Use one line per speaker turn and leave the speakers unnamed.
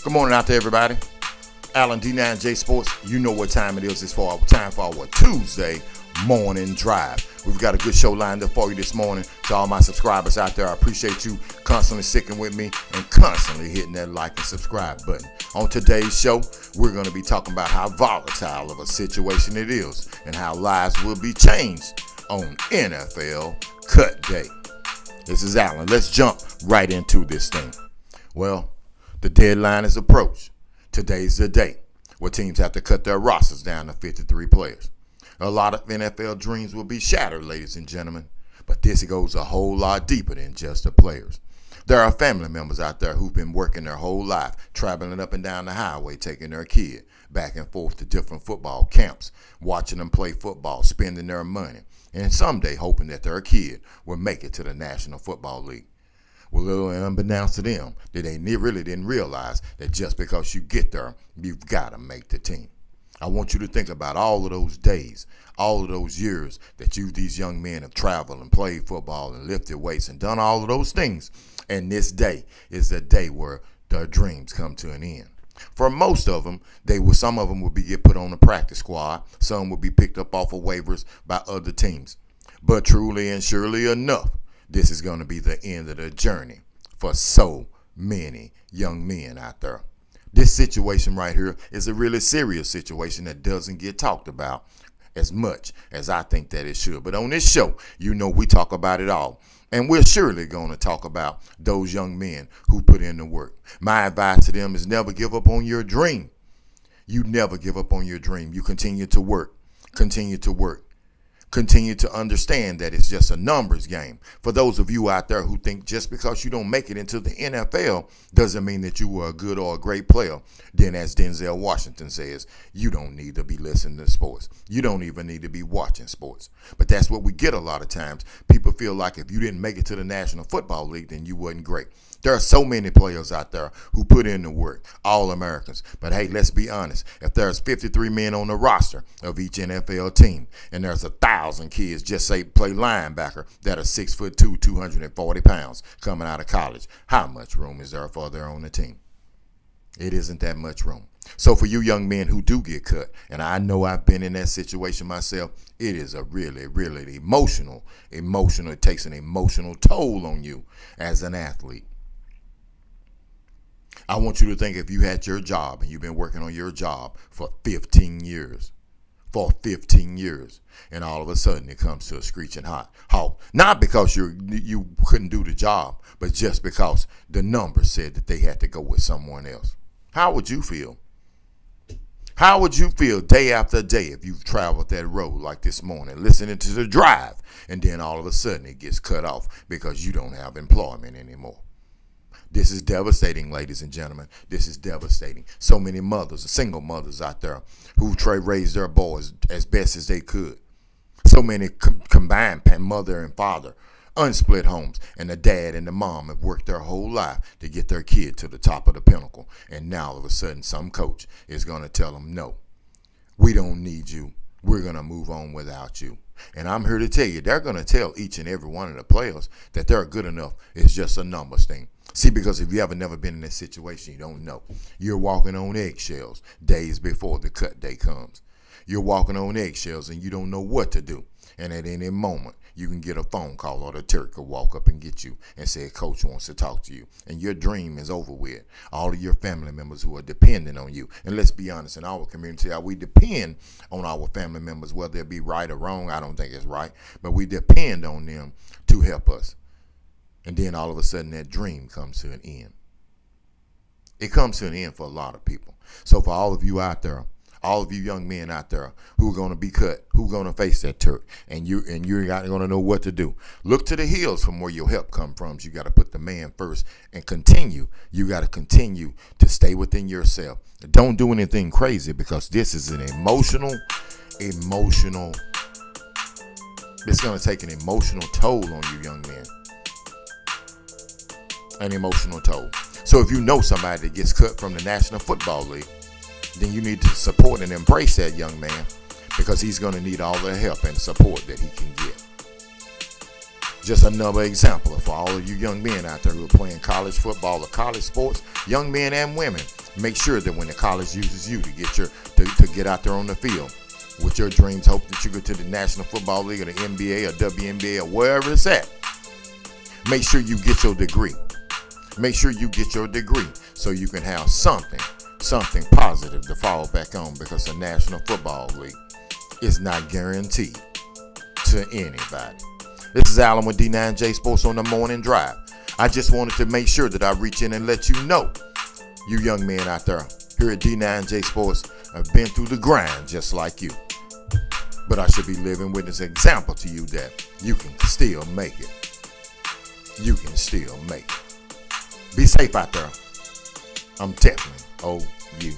Good morning out to everybody. Alan D9J Sports, you know what time it is. It's time for our Tuesday morning drive. We've got a good show lined up for you this morning. To all my subscribers out there, I appreciate you constantly sticking with me and constantly hitting that like and subscribe button. On today's show, we're going to be talking about how volatile of a situation it is and how lives will be changed on NFL Cut Day. This is Alan. Let's jump right into this thing. Well, the deadline is approached. Today's the day where teams have to cut their rosters down to 53 players. A lot of NFL dreams will be shattered, ladies and gentlemen, but this goes a whole lot deeper than just the players. There are family members out there who've been working their whole life, traveling up and down the highway, taking their kid back and forth to different football camps, watching them play football, spending their money, and someday hoping that their kid will make it to the National Football League. Well, little unbeknownst to them, that they really didn't realize that just because you get there, you've got to make the team. I want you to think about all of those days, all of those years that these young men have traveled and played football and lifted weights and done all of those things. And this day is the day where their dreams come to an end. For most of them, some of them will get put on the practice squad. Some will be picked up off of waivers by other teams. But truly and surely enough, this is going to be the end of the journey for so many young men out there. This situation right here is a really serious situation that doesn't get talked about as much as I think that it should. But on this show, we talk about it all. And we're surely going to talk about those young men who put in the work. My advice to them is never give up on your dream. You never give up on your dream. You continue to work. Continue to work. Continue to understand that it's just a numbers game. For those of you out there who think just because you don't make it into the NFL doesn't mean that you were a good or a great player, then as Denzel Washington says, you don't need to be listening to sports. You don't even need to be watching sports. But that's what we get a lot of times. People feel like if you didn't make it to the National Football League, then you wasn't great. There are so many players out there who put in the work, all Americans. But hey, let's be honest. If there's 53 men on the roster of each NFL team, and there's 1,000 kids just say play linebacker that are 6'2", 240 pounds coming out of college, how much room is there for them on the team? It isn't that much room. So for you young men who do get cut, and I know I've been in that situation myself, it is a really, really emotional, it takes an emotional toll on you as an athlete. I want you to think if you had your job and you've been working on your job for 15 years, and all of a sudden it comes to a screeching halt. Not because you couldn't do the job, but just because the numbers said that they had to go with someone else. How would you feel? How would you feel day after day if you've traveled that road like this morning, listening to the drive, and then all of a sudden it gets cut off because you don't have employment anymore? This is devastating, ladies and gentlemen. This is devastating. So many mothers, single mothers out there who raised their boys as best as they could. So many combined mother and father, unsplit homes, and the dad and the mom have worked their whole life to get their kid to the top of the pinnacle. And now all of a sudden some coach is going to tell them, no, we don't need you. We're going to move on without you. And I'm here to tell you, they're going to tell each and every one of the players that they're good enough. It's just a numbers thing. See, because if you ever never been in this situation, you don't know. You're walking on eggshells days before the cut day comes. You're walking on eggshells and you don't know what to do. And at any moment, you can get a phone call or the Turk will walk up and get you and say, Coach wants to talk to you. And your dream is over with. All of your family members who are dependent on you. And let's be honest, in our community, we depend on our family members, whether it be right or wrong. I don't think it's right. But we depend on them to help us. And then all of a sudden that dream comes to an end. It comes to an end for a lot of people. So for all of you out there, all of you young men out there who are going to be cut, who are going to face that Turk, and you're not going to know what to do. Look to the hills from where your help comes from. You got to put the man first and continue. You got to continue to stay within yourself. Don't do anything crazy because this is an emotional, it's going to take an emotional toll on you young men. An emotional toll. So if you know somebody that gets cut from the National Football League, then you need to support and embrace that young man because he's going to need all the help and support that he can get. Just another example for all of you young men out there who are playing college football or college sports, young men and women. Make sure that when the college uses you to get to get out there on the field with your dreams, hope that you go to the National Football League or the NBA or WNBA or wherever it's at. Make sure you get your degree. Make sure you get your degree so you can have something positive to fall back on, because the National Football League is not guaranteed to anybody. This is Alan with D9J Sports on the Morning Drive. I just wanted to make sure that I reach in and let you know, you young men out there here at D9J Sports have been through the grind just like you. But I should be living witness example to you that you can still make it. You can still make it. Be safe out there. I'm definitely OU.